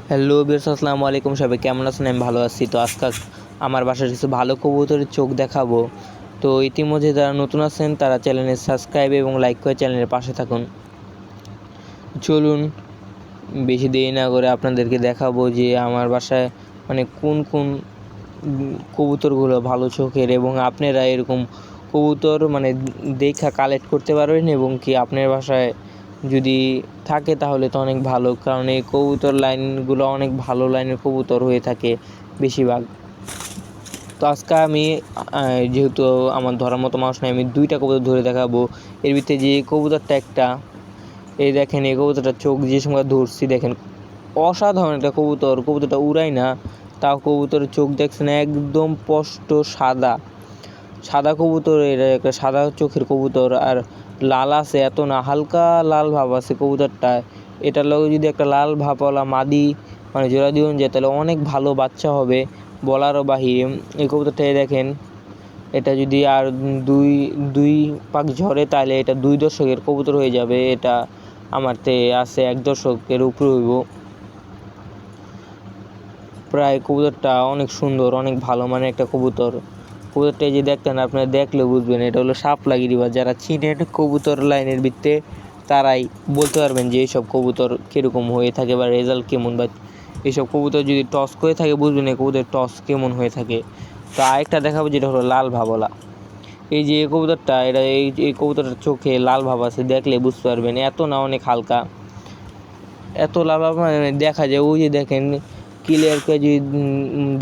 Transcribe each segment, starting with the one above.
Hello বিয়ার্স, আসসালামু আলাইকুম। সবাই কেমন আছেন? আমি ভালো আছি। তো আজকে আমার বাসার কিছু ভালো কবুতরের চোখ দেখাবো। তো ইতিমধ্যে যারা নতুন আছেন তারা চ্যানেলে সাবস্ক্রাইব এবং লাইক করে চ্যানেলের পাশে থাকুন। চলুন বেশি দেরি না করে আপনাদেরকে দেখাবো যে আমার বাসায় মানে কোন কোন কবুতরগুলো ভালো চোখের, এবং আপনারা এরকম কবুতর মানে দেখা কালেক্ট করতে পারবেন, এবং কি আপনার বাসায় যদি থাকে তাহলে তো অনেক ভালো, কারণ এই কবুতর লাইনগুলো অনেক ভালো লাইনের কবুতর হয়ে থাকে বেশিরভাগ। তো আজকে আমি যেহেতু আমার ধরার মতো মানুষ নেই, আমি দুইটা কবুতর ধরে দেখাবো। এর ভিতরে যে কবুতরটা একটা, এই দেখেন এই কবুতরটা চোখ যে সময় ধরছি দেখেন, অসাধারণ একটা কবুতর। কবুতরটা উড়াই না, তাও কবুতরের চোখ দেখছেন একদম স্পষ্ট সাদা সাদা কবুতর। এটা একটা সাদা চোখের কবুতর, আর লাল আছে, এত না হালকা লাল ভাব আছে কবুতরটা। এটার লগে যদি একটা লাল ভাবওয়ালা মাদি মানে জোড়া দিন যায় তাহলে অনেক ভালো বাচ্চা হবে বলারও বাহিরে। এই কবুতরটাই দেখেন, এটা যদি আর দুই দুই পাক ঝরে তাহলে এটা 2 দশকের কবুতর হয়ে যাবে। এটা আমার তে আছে 1 দশকের উপরে হইব প্রায়। কবুতরটা অনেক সুন্দর, অনেক ভালো মানের একটা কবুতর। কবুতরটা যে দেখতেন, আপনারা দেখলে বুঝবেন এটা হলো শাপলা গিরিবাজ। যারা চিনেন কবুতর লাইনের ভিত্তিতে তারাই বলতে পারবেন যে এইসব কবুতর কীরকম হয়ে থাকে বা রেজাল্ট কেমন, বা এইসব কবুতর যদি টস করে থাকে বুঝবেন এই কবুতরের টস কেমন হয়ে থাকে। তো আরেকটা দেখাবো যেটা হলো লাল ভাবলা। এই যে কবুতরটা, এটা এই কবুতরটার চোখে লাল ভাব আছে, দেখলে বুঝতে পারবেন। এত না অনেক হালকা, এত লাল ভাব মানে দেখা যায়। ওই যে দেখেন ক্লিয়ার করে যদি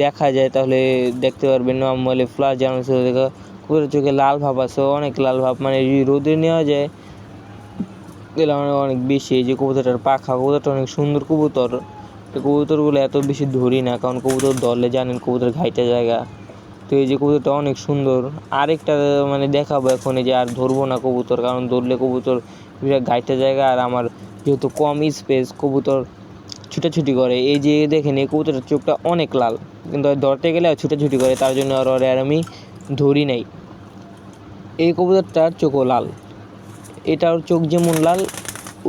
দেখা যায় তাহলে দেখতে পারবেন। নর্মালি ফ্লাশ জানানো দেখা কবুতরের চোখে লাল ভাব আছে, অনেক লাল ভাব, মানে যদি রোদে নেওয়া যায় এগুলো অনেক বেশি। এই যে কবুতরটার পাখা, কবুতরটা অনেক সুন্দর কবুতর। এই কবুতরগুলো এত বেশি ধরি না, কারণ কবুতর ধরলে জানেন কবুতর ঘাইটা জায়গা। তো এই যে কবুতরটা অনেক সুন্দর। আরেকটা মানে দেখাবো এখন, এই যে আর ধরবো না কবুতর, কারণ ধরলে কবুতর বিরাট ঘাইটা জায়গা, আর আমার যেহেতু কম স্পেস কবুতর ছুটাছুটি করে। এই যে দেখেন এই কবুতরের চোখটা অনেক লাল, কিন্তু ধরতে গেলে ছুটাছুটি করে, তার জন্য আর আমি ধরি নাই। এই কবুতরটার চোখও লাল, এটার চোখ যেমন লাল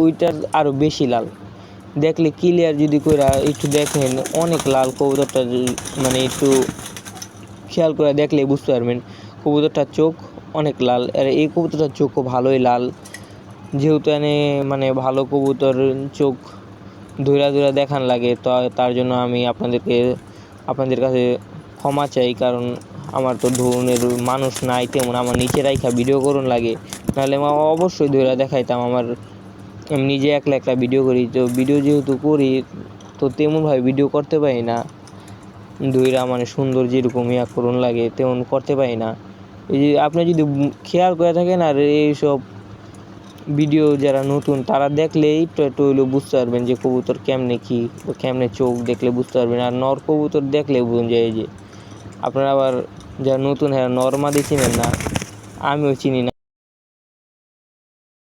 ওইটার আরও বেশি লাল। দেখলে ক্লিয়ার যদি কইরা একটু দেখেন অনেক লাল কবুতরটা, মানে একটু খেয়াল করে দেখলে বুঝতে পারবেন কবুতরটার চোখ অনেক লাল। আর এই কবুতরটার চোখও ভালোই লাল। যেহেতু এনে মানে ভালো কবুতর চোখ ধৈরা ধৈরা দেখান লাগে, তো তার জন্য আমি আপনাদের কাছে ক্ষমা চাই, কারণ আমার তো ধরনের মানুষ নাই তেমন, আমার নিচে রাইখা ভিডিও করুন লাগে, নাহলে আমার অবশ্যই ধৈরা দেখাইতাম। আমি নিজে একলা একলা ভিডিও করি, তো ভিডিও যেহেতু করি তো তেমনভাবে ভিডিও করতে পারি না। ধৈরা মানে সুন্দর যেরকম করুন লাগে তেমন করতে পারি না। এই যে আপনি যদি খেয়াল করে থাকেন, আর এইসব ভিডিও যারা নতুন তারা দেখলেই একটু হইলেও বুঝতে পারবেন যে কবুতর কেমনে কী, কেমনে চোখ দেখলে বুঝতে পারবেন। আর নর কবুতর দেখলে বুঝুন যায় যে আপনারা আবার যারা নতুন হ্যাঁ নর মাদি চিনেন না, আমিও চিনি না।